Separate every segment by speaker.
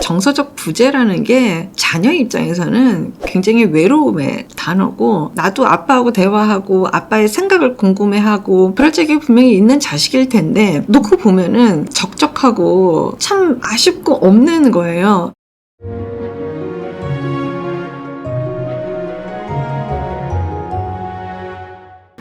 Speaker 1: 정서적 부재라는 게 자녀 입장에서는 굉장히 외로움의 단어고, 나도 아빠하고 대화하고 아빠의 생각을 궁금해하고 그럴 적이 분명히 있는 자식일 텐데 놓고 보면은 적적하고 참 아쉽고 없는 거예요.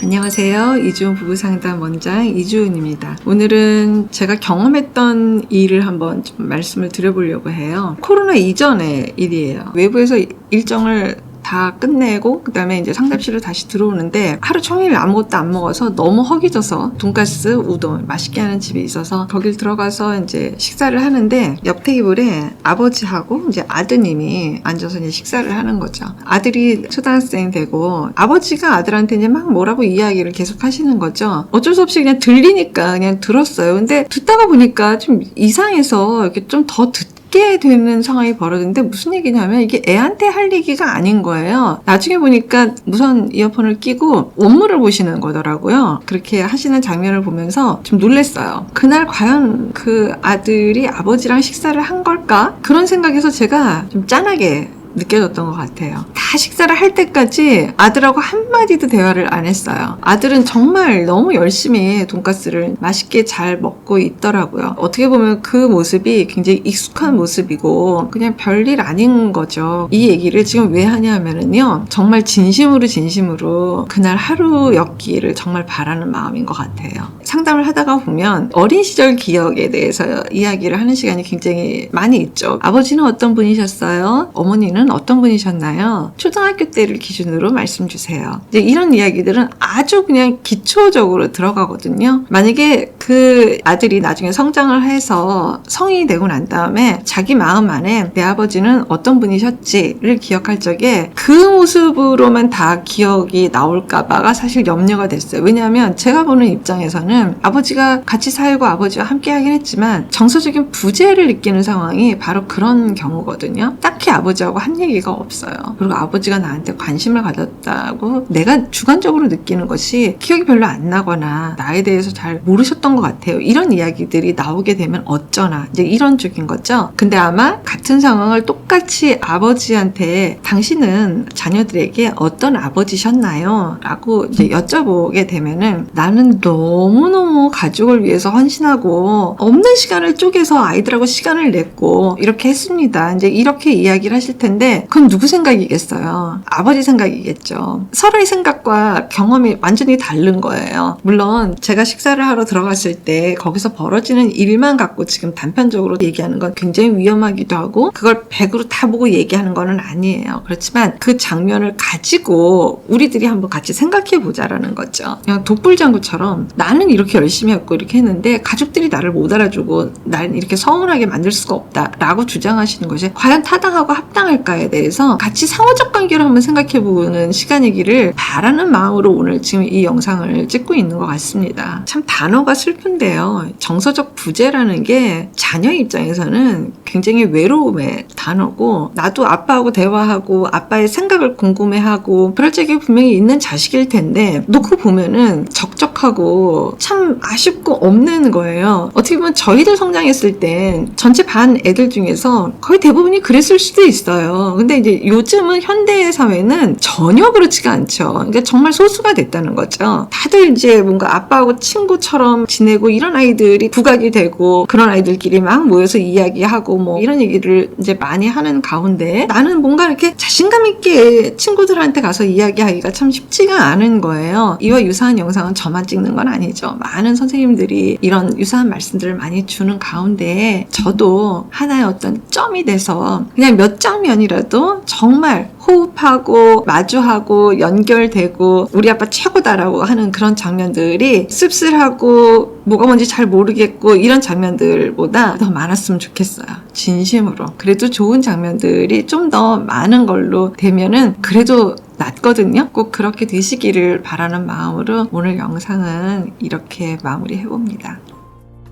Speaker 1: 안녕하세요. 이주은 부부상담 원장 이주은입니다. 오늘은 제가 경험했던 일을 한번 좀 말씀을 드려보려고 해요. 코로나 이전의 일이에요. 외부에서 일정을 다 끝내고 그 다음에 이제 상담실로 다시 들어오는데 하루 종일 아무것도 안 먹어서 너무 허기져서 돈가스, 우동 맛있게 하는 집이 있어서 거길 들어가서 이제 식사를 하는데 옆 테이블에 아버지하고 이제 아드님이 앉아서 이제 식사를 하는 거죠. 아들이 초등학생 되고 아버지가 아들한테 이제 막 뭐라고 이야기를 계속 하시는 거죠. 어쩔 수 없이 그냥 들리니까 그냥 들었어요. 근데 듣다가 보니까 좀 이상해서 이렇게 좀 더 듣게 되는 상황이 벌어졌는데 무슨 얘기냐면 이게 애한테 할 얘기가 아닌 거예요. 나중에 보니까 무선 이어폰을 끼고 원문을 보시는 거더라고요. 그렇게 하시는 장면을 보면서 좀 놀랐어요. 그날 과연 그 아들이 아버지랑 식사를 한 걸까? 그런 생각에서 제가 좀 짠하게 느껴졌던 것 같아요. 다 식사를 할 때까지 아들하고 한마디도 대화를 안 했어요. 아들은 정말 너무 열심히 돈가스를 맛있게 잘 먹고 있더라고요. 어떻게 보면 그 모습이 굉장히 익숙한 모습이고 그냥 별일 아닌 거죠. 이 얘기를 지금 왜 하냐면은요, 정말 진심으로 그날 하루였기를 정말 바라는 마음인 것 같아요. 상담을 하다가 보면 어린 시절 기억에 대해서 이야기를 하는 시간이 굉장히 많이 있죠. 아버지는 어떤 분이셨어요? 어머니는 어떤 분이셨나요? 초등학교 때를 기준으로 말씀 주세요. 이제 이런 이야기들은 아주 그냥 기초적으로 들어가거든요. 만약에 그 아들이 나중에 성장을 해서 성인이 되고 난 다음에 자기 마음 안에 내 아버지는 어떤 분이셨지를 기억할 적에 그 모습으로만 다 기억이 나올까봐가 사실 염려가 됐어요. 왜냐하면 제가 보는 입장에서는 아버지가 같이 살고 아버지와 함께 하긴 했지만 정서적인 부재를 느끼는 상황이 바로 그런 경우거든요. 딱히 아버지하고 한 얘기가 없어요. 그리고 아버지가 나한테 관심을 가졌다고 내가 주관적으로 느끼는 것이 기억이 별로 안 나거나 나에 대해서 잘 모르셨던 것 같아요. 이런 이야기들이 나오게 되면 어쩌나 이제 이런 쪽인 거죠. 근데 아마 같은 상황을 똑같이 아버지한테 당신은 자녀들에게 어떤 아버지셨나요? 라고 이제 여쭤보게 되면은 나는 너무너무 가족을 위해서 헌신하고 없는 시간을 쪼개서 아이들하고 시간을 냈고 이렇게 했습니다. 이제 이렇게 이야기를 하실 텐데 그건 누구 생각이겠어요? 아버지 생각이겠죠. 서로의 생각과 경험이 완전히 다른 거예요. 물론 제가 식사를 하러 들어갔을 때 거기서 벌어지는 일만 갖고 지금 단편적으로 얘기하는 건 굉장히 위험하기도 하고 그걸 100으로 다 보고 얘기하는 건 아니에요. 그렇지만 그 장면을 가지고 우리들이 한번 같이 생각해 보자라는 거죠. 그냥 독불장구처럼 나는 이렇게 열심히 했고 이렇게 했는데 가족들이 나를 못 알아주고 나는 이렇게 서운하게 만들 수가 없다라고 주장하시는 것이 과연 타당하고 합당할까에 대해서 같이 상호적 관계로 한번 생각해보는 시간이기를 바라는 마음으로 오늘 지금 이 영상을 찍고 있는 것 같습니다. 참 단어가 슬픈데요. 정서적 부재라는 게 자녀 입장에서는 굉장히 외로움의 단어고 나도 아빠하고 대화하고 아빠의 생각을 궁금해하고 그럴 적이 분명히 있는 자식일 텐데 놓고 보면은 적적하고 참 아쉽고 없는 거예요. 어떻게 보면 저희들 성장했을 땐 전체 반 애들 중에서 거의 대부분이 그랬을 수도 있어요. 근데 이제 요즘은 현대 사회는 전혀 그렇지가 않죠. 그러니까 정말 소수가 됐다는 거죠. 다들 이제 뭔가 아빠하고 친구처럼 지내고 이런 아이들이 부각이 되고 그런 아이들끼리 막 모여서 이야기하고 뭐 이런 얘기를 이제 많이 하는 가운데 나는 뭔가 이렇게 자신감 있게 친구들한테 가서 이야기하기가 참 쉽지가 않은 거예요. 이와 유사한 영상은 저만 찍는 건 아니죠. 많은 선생님들이 이런 유사한 말씀들을 많이 주는 가운데 저도 하나의 어떤 점이 돼서 그냥 몇 장면이라도 정말 호흡하고 마주하고 연결되고 우리 아빠 최고다라고 하는 그런 장면들이 씁쓸하고 뭐가 뭔지 잘 모르겠고 이런 장면들보다 더 많았으면 좋겠어요. 진심으로. 그래도 좋은 장면들이 좀 더 많은 걸로 되면은 그래도 낫거든요. 꼭 그렇게 되시기를 바라는 마음으로 오늘 영상은 이렇게 마무리해봅니다.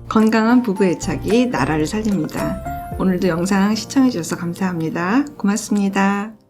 Speaker 1: 건강한 부부 애착이 나라를 살립니다. 오늘도 영상 시청해주셔서 감사합니다. 고맙습니다.